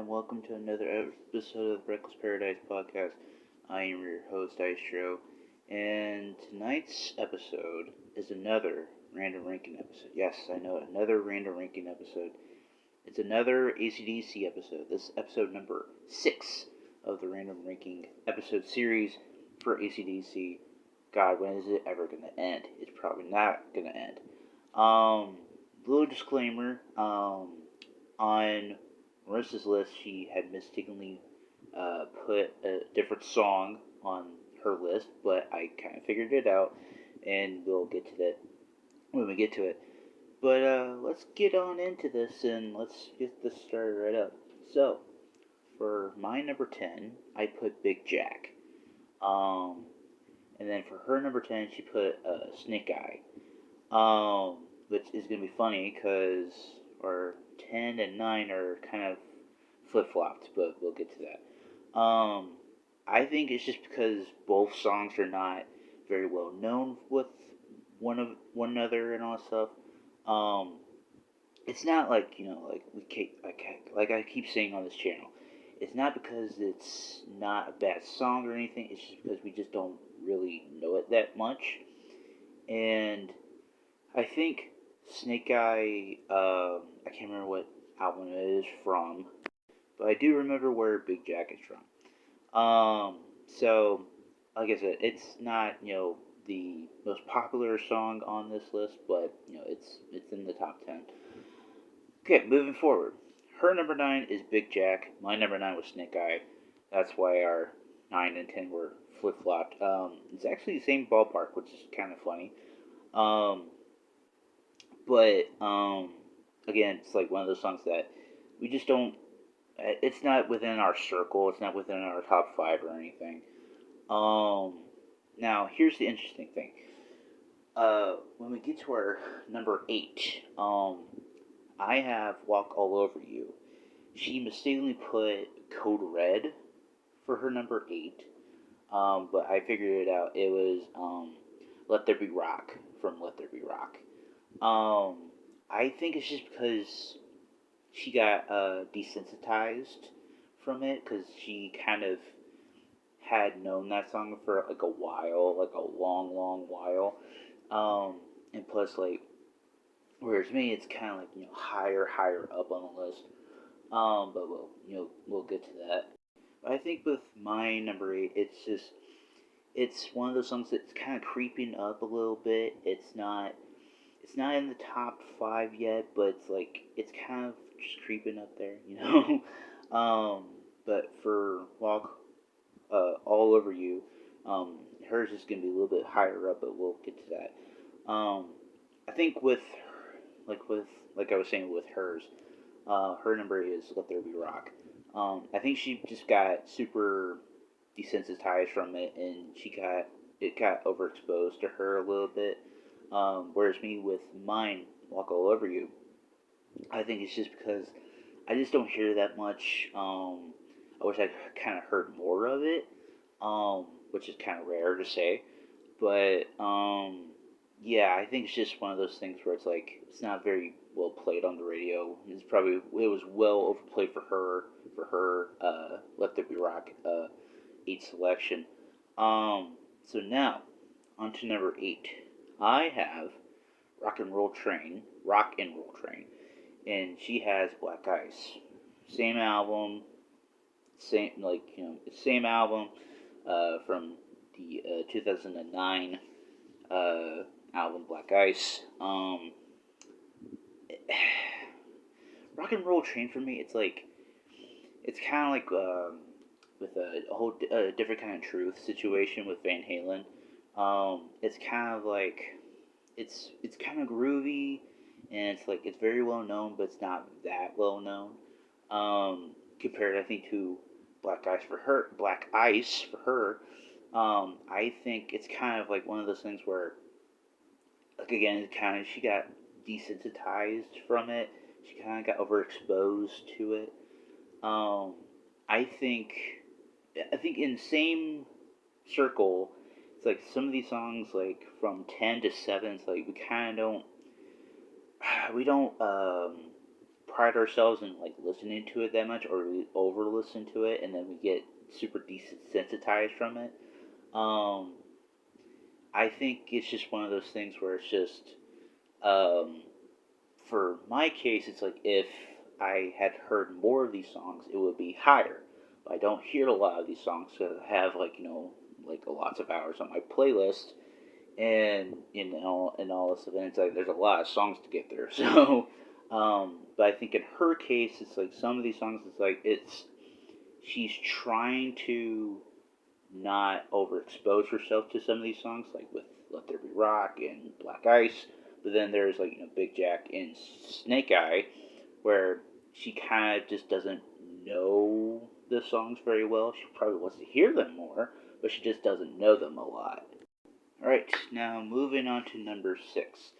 and welcome to another episode of the Reckless Paradise podcast. I am your host, Dystro, and tonight's episode is another random ranking episode. Yes, I know, another random ranking episode. It's another ACDC episode. This is episode number 6 of the random ranking episode series for ACDC. God, when is it ever going to end? It's probably not going to end. Little disclaimer, on Marissa's list, she had mistakenly put a different song on her list, but I kind of figured it out, and we'll get to that when we get to it. But let's get on into this, and let's get this started right up. So, for my number 10, I put Big Jack. And then for her number 10, she put Snake Eye. Which is going to be funny because our 10 and 9 are kind of flip-flopped, but we'll get to that. I think it's just because both songs are not very well known with one another and all that stuff. It's not like, like I keep saying on this channel, it's not because it's not a bad song or anything. It's just because we just don't really know it that much. And I think Snake Eye, I can't remember what album it is from, but I do remember where Big Jack is from. So, like I said, it's not, the most popular song on this list, but, it's in the top 10. Okay, moving forward. Her number 9 is Big Jack. My number 9 was Snake Eye. That's why our 9 and 10 were flip-flopped. It's actually the same ballpark, which is kind of funny. But again, it's like one of those songs that we just don't. It's not within our circle. It's not within our top 5 or anything. Now here's the interesting thing. When we get to our number 8, I have "Walk All Over You." She mistakenly put "Code Red" for her number 8, but I figured it out. It was "Let There Be Rock" from "Let There Be Rock." I think it's just because she got desensitized from it, because she kind of had known that song for like a while, like a long, long while. And plus, like, whereas me, it's kind of like, higher up on the list. But we'll get to that. But I think with my number 8, it's one of those songs that's kind of creeping up a little bit. It's not in the top 5 yet, but it's kind of just creeping up there, But for "Walk All Over You," hers is going to be a little bit higher up, but we'll get to that. I think like I was saying with hers, her number is "Let There Be Rock." I think she just got super desensitized from it, and it got overexposed to her a little bit. Whereas me with mine, "Walk All Over You," I think it's just because I just don't hear that much. I wish I kind of heard more of it, which is kind of rare to say. But yeah, I think it's just one of those things where it's like it's not very well played on the radio. It was well overplayed for her "Let There Be Rock" 8 selection. So now on to number 8. I have Rock and Roll Train, and she has Black Ice. Same album, same album from the 2009 album Black Ice. Rock and Roll Train for me, it's kind of like with a whole different kind of truth situation with Van Halen. It's kind of like it's kind of groovy, and it's very well known, but it's not that well known. Compared, I think, to Black Ice for her. I think it's kind of like one of those things where, like, again, she got desensitized from it. She kind of got overexposed to it. I think in the same circle, it's like some of these songs, like from 10 to 7, it's like we kind of don't pride ourselves in like listening to it that much, or we over listen to it, and then we get super desensitized from it. Um, I think it's just one of those things where it's just, um, for my case, it's like if I had heard more of these songs, it would be higher. But I don't hear a lot of these songs because I have like like lots of hours on my playlist, and and all this stuff. And it's like there's a lot of songs to get through. So, but I think in her case, it's like some of these songs, it's like she's trying to not overexpose herself to some of these songs, like with Let There Be Rock and Black Ice. But then there's like Big Jack and Snake Eye, where she kind of just doesn't know the songs very well. She probably wants to hear them more, but she just doesn't know them a lot. All right, now moving on to number 6.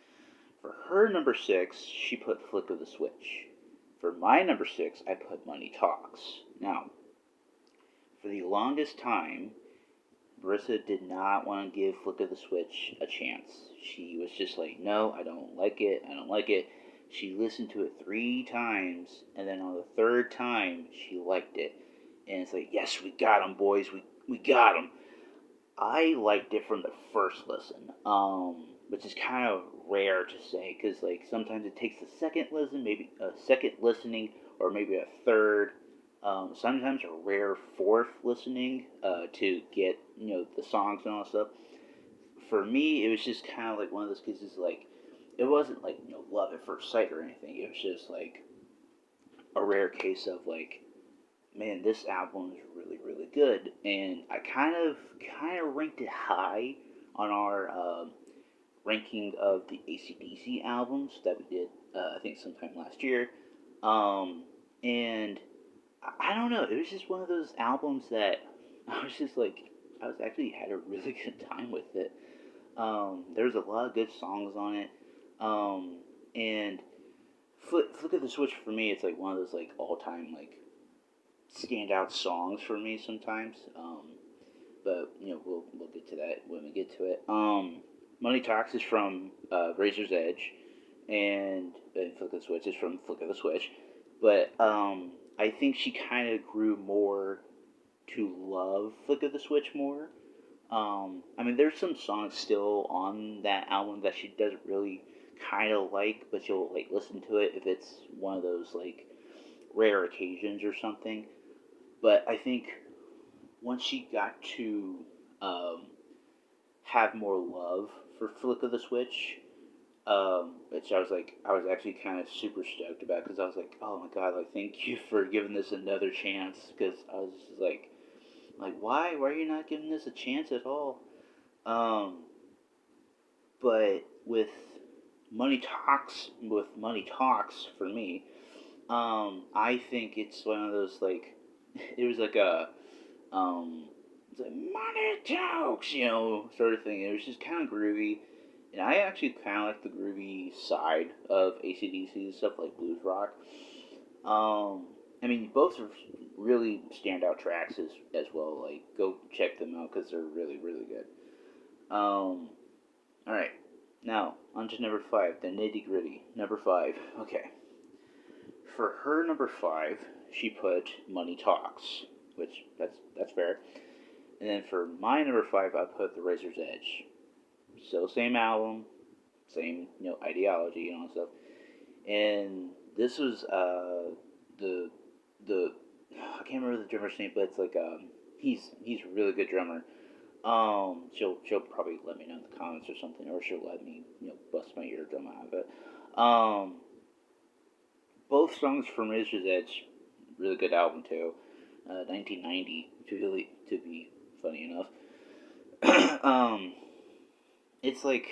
For her number 6, she put Flick of the Switch. For my number 6, I put Money Talks. Now, for the longest time, Marissa did not want to give Flick of the Switch a chance. She was just like, no, I don't like it. I don't like it. She listened to it 3 times, and then on the 3rd time, she liked it. And it's like, yes, we got him, boys. We got him. I liked it from the first listen, which is kind of rare to say because like sometimes it takes a second listen, maybe a second listening, or maybe a third. Sometimes a rare fourth listening to get the songs and all that stuff. For me, it was just kind of like one of those cases like it wasn't like love at first sight or anything. It was just like a rare case of like, man, this album is really really good, and I kind of ranked it high on our ranking of the ACDC albums that we did I think sometime last year, and I don't know, it was just one of those albums that I was just like I was actually had a really good time with it. There's a lot of good songs on it, and Flick of the Switch for me, it's like one of those like all time like standout songs for me sometimes. But we'll get to that when we get to it. Money Talks is from Razor's Edge, and Flick of the Switch is from Flick of the Switch. But I think she kind of grew more to love Flick of the Switch more. I mean, there's some songs still on that album that she doesn't really kind of like, but she'll like listen to it if it's one of those like rare occasions or something. But I think once she got to um, have more love for Flick of the Switch, which I was actually kind of super stoked about because I was like, oh my god, like thank you for giving this another chance because I was just like why are you not giving this a chance at all? Um, but with Money Talks for me, I think it's one of those like it was like a it's like money talks, sort of thing. It was just kind of groovy, and I actually kind of like the groovy side of ACDC stuff like blues rock. I mean, both are really standout tracks as well. Like, go check them out because they're really really good. Um, all right, now on to number 5, the nitty gritty. Number 5, okay. For her number 5, she put Money Talks, which that's fair. And then for my number 5, I put The Razor's Edge. Still same album, same ideology and all that stuff. And this was the I can't remember the drummer's name, but it's like he's a really good drummer. She'll probably let me know in the comments or something, or she'll let me bust my eardrum out of it. Both songs from Razor's Edge, really good album too. 1990 to be funny enough. It's like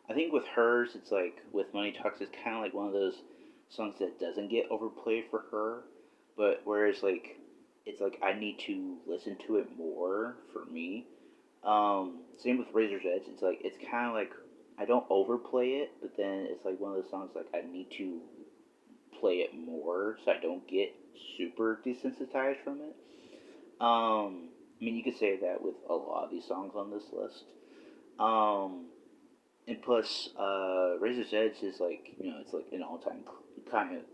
I think with hers, it's like with Money Talks, it's kind of like one of those songs that doesn't get overplayed for her, but whereas like it's like I need to listen to it more for me. Same with Razor's Edge. It's like it's kind of like I don't overplay it, but then it's like one of those songs like I need to play it more so I don't get super desensitized from it. I mean, you could say that with a lot of these songs on this list. Um, and plus, Razor's Edge is like it's like an all time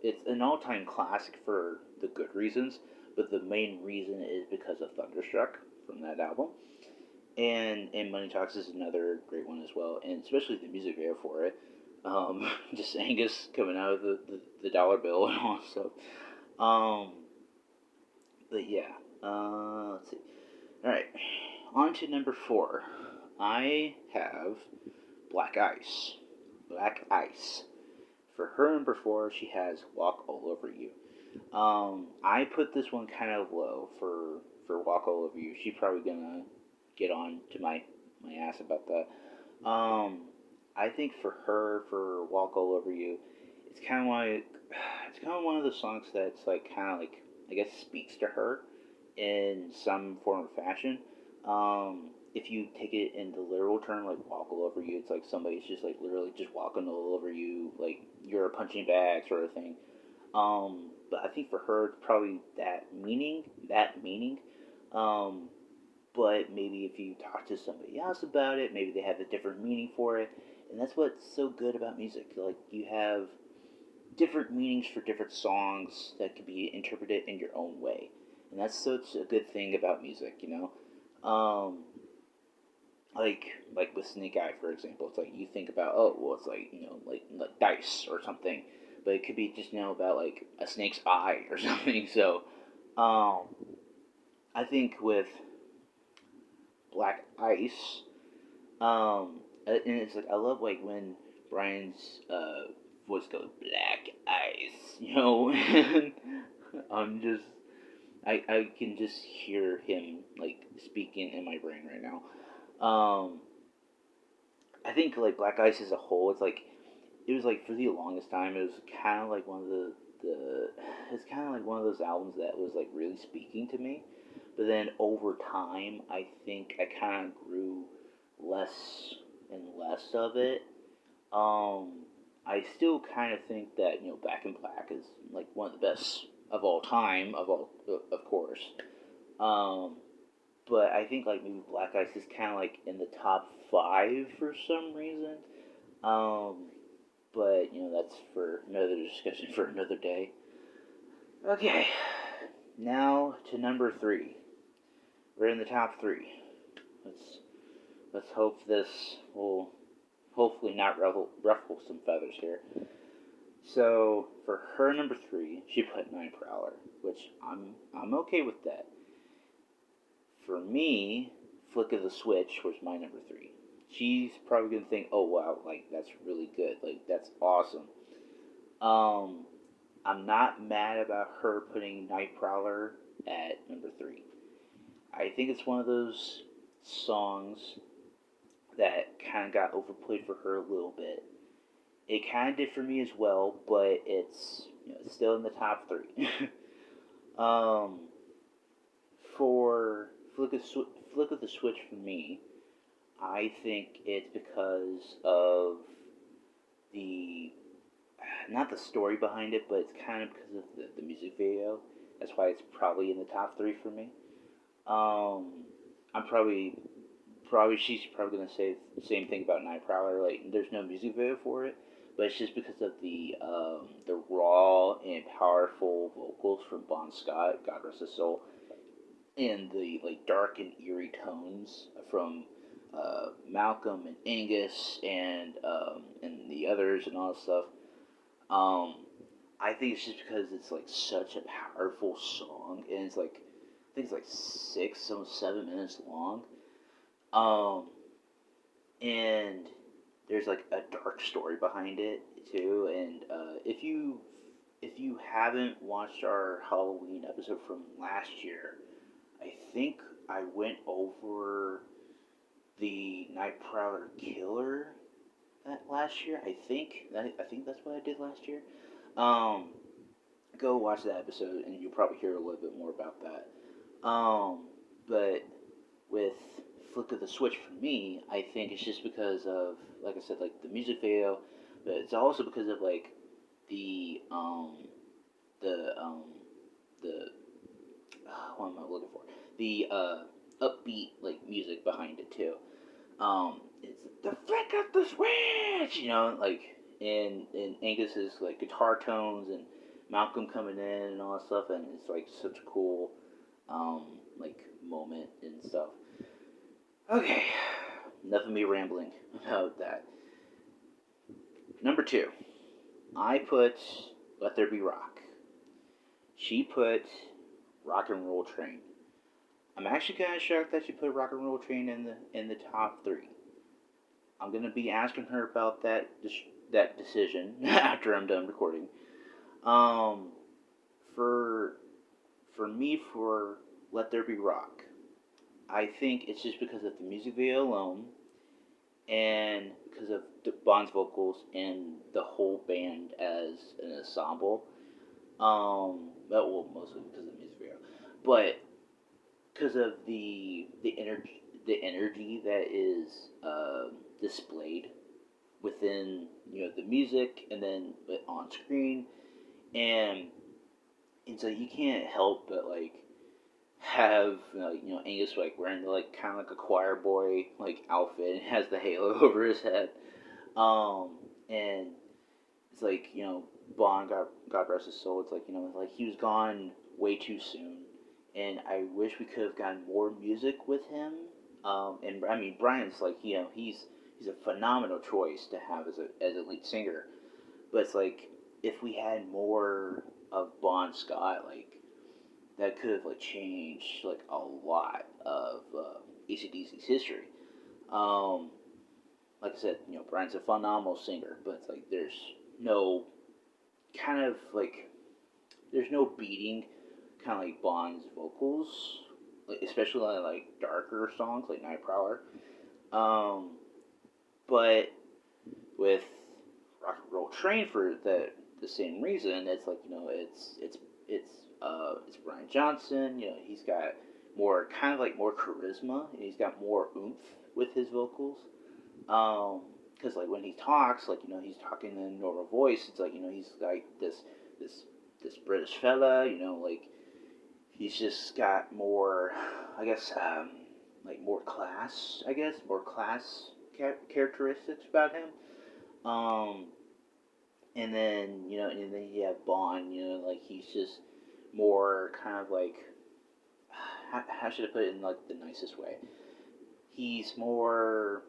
it's an all time classic for the good reasons, but the main reason is because of Thunderstruck from that album. And Money Talks is another great one as well, and especially the music video for it. Just Angus coming out of the dollar bill and all stuff. Um, but yeah, let's see. All right, on to number four. I have Black Ice. Black Ice. For her number four, she has Walk All Over You. I put this one kind of low for Walk All Over You. She's probably gonna get on to my ass about that. I think for her, for Walk All Over You, it's kind of like it's kind of one of the songs that's like kind of like I guess speaks to her in some form or fashion. If you take it in the literal term, like walk all over you, it's like somebody's just like literally just walking all over you, like you're a punching bag sort of thing. But I think for her, it's probably that meaning. Um, but maybe if you talk to somebody else about it, maybe they have a different meaning for it, and that's what's so good about music. Like you have different meanings for different songs that can be interpreted in your own way, and that's such a good thing about music, you know. Like with Snake Eye, for example, it's like you think about it's like like dice or something, but it could be just about like a snake's eye or something. So, um, I think with Black Ice, and it's like I love like when Brian's voice goes Black Ice, and I'm just I can just hear him like speaking in my brain right now. Um, I think like Black Ice as a whole, it's like it was like for the longest time, it was kind of like one of the it's kind of like one of those albums that was like really speaking to me. But then over time, I think I kind of grew less and less of it. I still kind of think that Back in Black is like one of the best of all time, of course. Um, but I think like maybe Black Ice is kind of like in the top five for some reason. Um, but that's for another discussion for another day. Okay, now to number three. We're in the top three. Let's let's hope this will hopefully not ruffle some feathers here. So for her number three, she put Nine Prowler, which I'm okay with that. For me, Flick of the Switch was my number three. She's probably gonna think, oh wow, like that's really good, like that's awesome. Um, I'm not mad about her putting Night Prowler at number three. I think it's one of those songs that kind of got overplayed for her a little bit. It kind of did for me as well, but it's still in the top three. um, for Flick of the Switch for me, I think it's because of the not the story behind it, but it's kind of because of the music video. That's why it's probably in the top three for me. Um, I'm probably she's probably gonna say the same thing about Night Prowler. Like, there's no music video for it, but it's just because of the raw and powerful vocals from Bon Scott, God rest his soul, and the like dark and eerie tones from Malcolm and Angus and the others and all that stuff. Um, I think it's just because it's like such a powerful song, and it's like I think it's like 6, almost 7 minutes long. Um, and there's like a dark story behind it too. And if you haven't watched our Halloween episode from last year, I think I went over the Night Prowler Killer last year. I think that's what I did last year. Um, Go watch that episode, and you'll probably hear a little bit more about that. But with Flick of the Switch for me, I think it's just because of, like I said, like the music video, but it's also because of like the the the what am I looking for? The upbeat like music behind it too. It's the flick of the switch, like, and Angus's like guitar tones and Malcolm coming in and all that stuff, and it's like such a cool um, like moment and stuff. Okay, enough of me rambling about that. Number two, I put Let There Be Rock. She put Rock and Roll Train. I'm actually kind of shocked that she put Rock and Roll Train in the top three. I'm gonna be asking her about that decision after I'm done recording. Um, for for me, for Let There Be Rock, I think it's just because of the music video alone, and because of Bond's vocals and the whole band as an ensemble. Well, mostly because of the music video, but because of the energy that is displayed within the music and then on screen, and so you can't help but like have Angus like wearing like kind of like a choir boy like outfit and has the halo over his head, and it's like Bond, God rest his soul. It's like like he was gone way too soon, and I wish we could have gotten more music with him. And I mean Brian's like he's a phenomenal choice to have as a lead singer, but it's like if we had more of Bon Scott, like that could have like changed like a lot of ACDC's history. Um, like I said, Brian's a phenomenal singer, but it's like no kind of like there's no beating kind of like Bond's vocals, like, especially on like darker songs like Night Prowler. Um, but with Rock and Roll Train for the same reason, it's like it's Brian Johnson. He's got more kind of like more charisma. And he's got more oomph with his vocals. Because like when he talks, like he's talking in a normal voice. It's like he's like this this British fella. Like he's just got more, I guess, like more class. I guess more class characteristics about him. Um, and then you have Bond. Like he's just more kind of like how should I put it in like the nicest way? He's more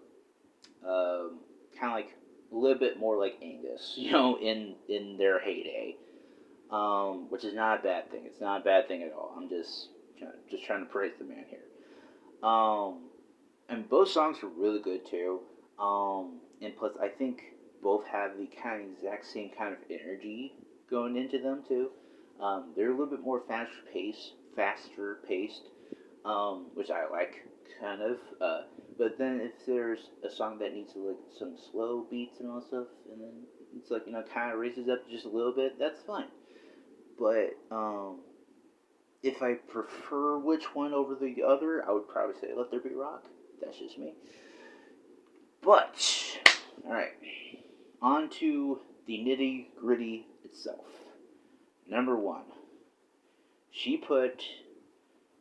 kind of like a little bit more like Angus, in their heyday, which is not a bad thing. It's not a bad thing at all. I'm just trying to praise the man here. Um, and both songs are really good too. And plus, I think both have the kind of exact same kind of energy going into them too. They're a little bit more faster paced, which I like kind of. But then if there's a song that needs like some slow beats and all stuff, and then it's like kind of raises up just a little bit, that's fine. But if I prefer which one over the other, I would probably say Let There Be Rock. That's just me. But all right, on to the nitty gritty itself. Number one, she put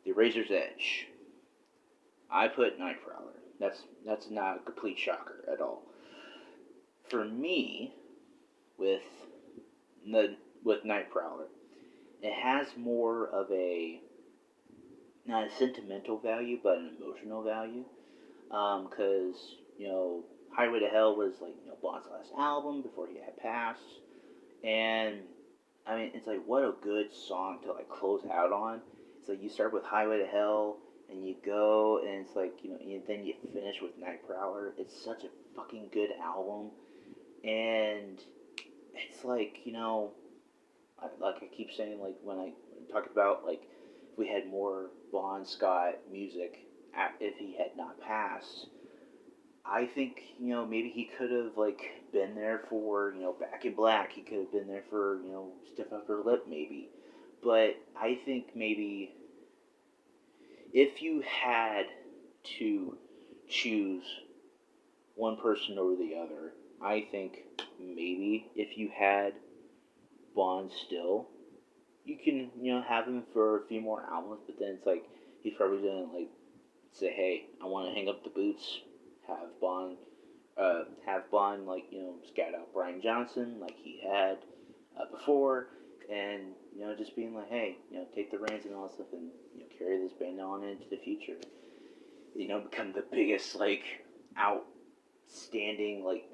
The Razor's Edge. I put Nightcrawler. That's not a complete shocker at all. For me, with with Nightcrawler, it has more of a not a sentimental value, but an emotional value. Because Highway to Hell was like Bond's last album before he had passed, and I mean it's like what a good song to like close out on. It's like you start with Highway to Hell and you go and it's like and then you finish with Night Prowler. It's such a fucking good album, and it's like like I keep saying like when I talk about like if we had more Bon Scott music if he had not passed. I think maybe he could have like been there for Back in Black. He could have been there for Stiff Upper Lip maybe, but I think maybe if you had to choose one person over the other, I think maybe if you had Bond still, you can have him for a few more albums, but then it's like he's probably gonna like say, hey, I want to hang up the boots, have Bond have fun, like scout out Brian Johnson like he had before, and just being like, hey, take the reins and all that stuff, and carry this band on into the future. Become the biggest outstanding like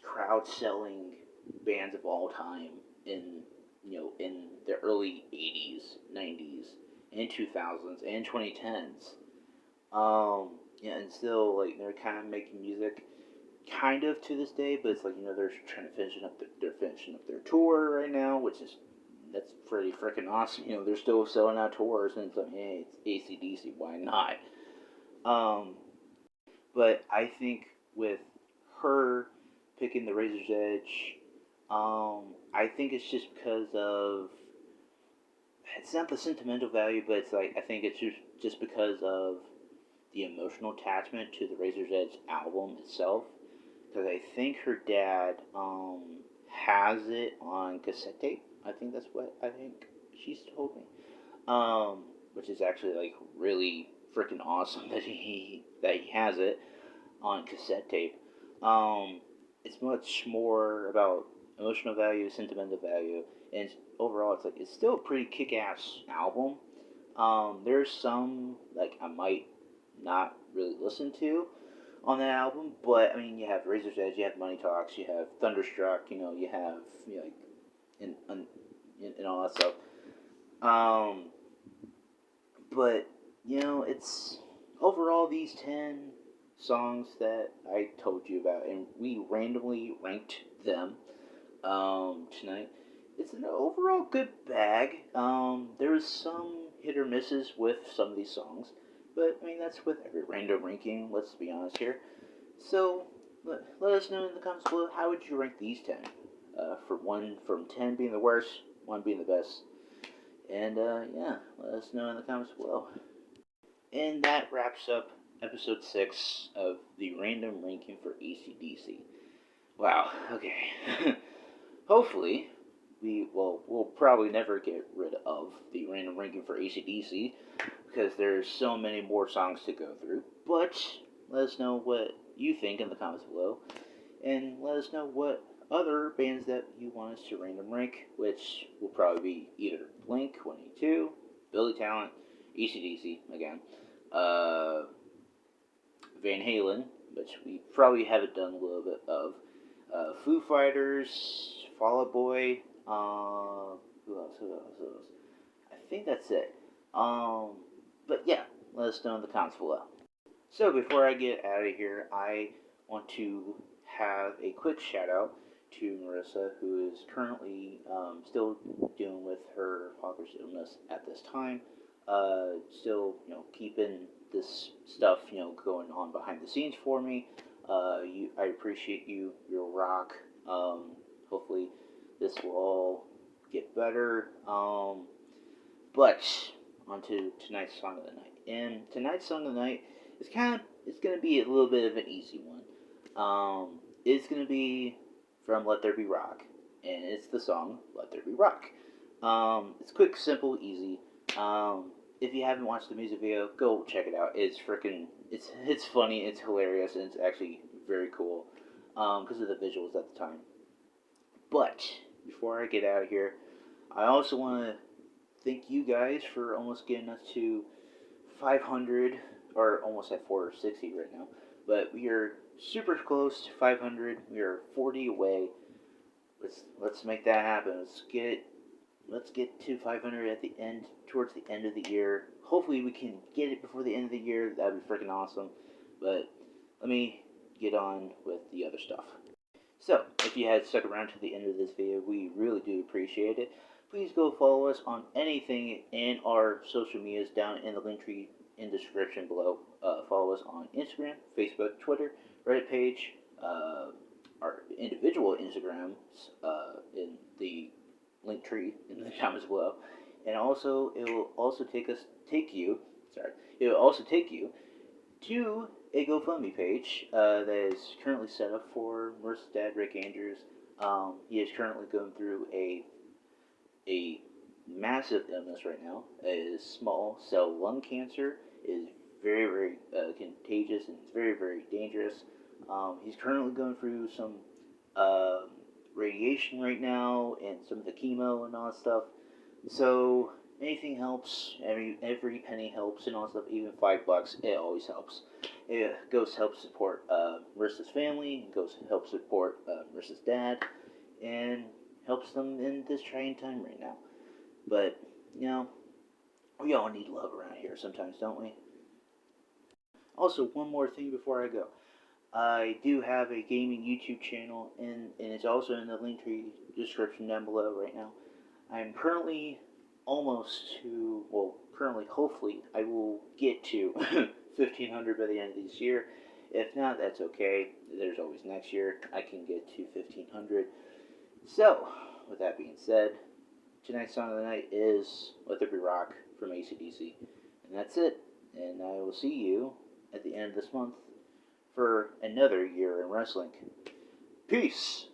crowd selling bands of all time in the early '80s, '90s, and 2000s and 2010s. Yeah, and still they're kind of making music kind of to this day, but it's they're trying to they're finishing up their tour right now, which is that's pretty freaking awesome. They're still selling out tours, and it's like, hey, it's ACDC, why not? Um, but I think with her picking the Razor's Edge, I think it's just because of it's not the sentimental value, but it's I think it's just because of the emotional attachment to the Razor's Edge album itself. Because I think her dad has it on cassette tape. I think that's what I think she's told me. Which is actually really freaking awesome that he has it on cassette tape. It's much more about emotional value, sentimental value, and overall, it's still a pretty kick-ass album. There's some I might not really listen to on that album, but I mean, you have Razor's Edge, you have Money Talks, you have Thunderstruck, you have and, and all that stuff. Um, but it's overall these 10 songs that I told you about, and we randomly ranked them tonight. It's an overall good bag. There was some hit or misses with some of these songs, but I mean that's with every random ranking. Let's be honest here. So let us know in the comments below, how would you rank these 10? For one from 10 being the worst, one being the best, and yeah, let us know in the comments below. And that wraps up episode 6 of the random ranking for ACDC. Wow. Okay. Hopefully, we'll probably never get rid of the random ranking for ACDC because there's so many more songs to go through. But let us know what you think in the comments below, and let us know what other bands that you want us to random rank, which will probably be either Blink 182, Billy Talent, ACDC again, uh, Van Halen, which we probably haven't done a little bit of, Foo Fighters, Fall Out Boy, who else? I think that's it. But yeah, let us know in the comments below. So before I get out of here, I want to have a quick shout out to Marissa, who is currently still dealing with her father's illness at this time. Still, keeping this stuff, going on behind the scenes for me. I appreciate you. You're a rock. Hopefully, this will all get better. But on to tonight's song of the night. And tonight's song of the night is it's gonna be a little bit of an easy one. It's gonna be from Let There Be Rock, and it's the song Let There Be Rock. It's quick, simple, easy. If you haven't watched the music video, go check it out. It's funny, it's hilarious, and it's actually very cool because of the visuals at the time. But before I get out of here, I also want to thank you guys for almost getting us to 500, or almost at 460 right now. But we are super close to 500. We are 40 away. Let's make that happen. Let's get to 500 at the end, towards the end of the year. Hopefully we can get it before the end of the year. That'd be freaking awesome. But let me get on with the other stuff. So, if you had stuck around to the end of this video, we really do appreciate it. Please go follow us on anything in our social medias down in the link tree in the description below. Follow us on Instagram, Facebook, Twitter, Reddit page, our individual Instagrams in the link tree in the comments below, and also it will also take you to a GoFundMe page that is currently set up for Marissa's dad, Rick Andrews. He is currently going through a massive illness right now. It is small cell lung cancer. It is very, very contagious, and it's very, very dangerous. He's currently going through some uh, radiation right now and some of the chemo and all that stuff. So anything helps. Every penny helps and all that stuff. Even $5, it always helps. It goes to help support Marissa's family. It goes to help support Marissa's dad, and helps them in this trying time right now. But you know, we all need love around here sometimes, don't we? Also, one more thing before I go. I do have a gaming YouTube channel, and it's also in the link tree description down below right now. I'm currently almost to, well, currently, hopefully, I will get to 1,500 by the end of this year. If not, that's okay. There's always next year. I can get to 1,500. So, with that being said, tonight's song of the night is Let There Be Rock from AC/DC. And that's it. And I will see you at the end of this month for another year in wrestling. Peace!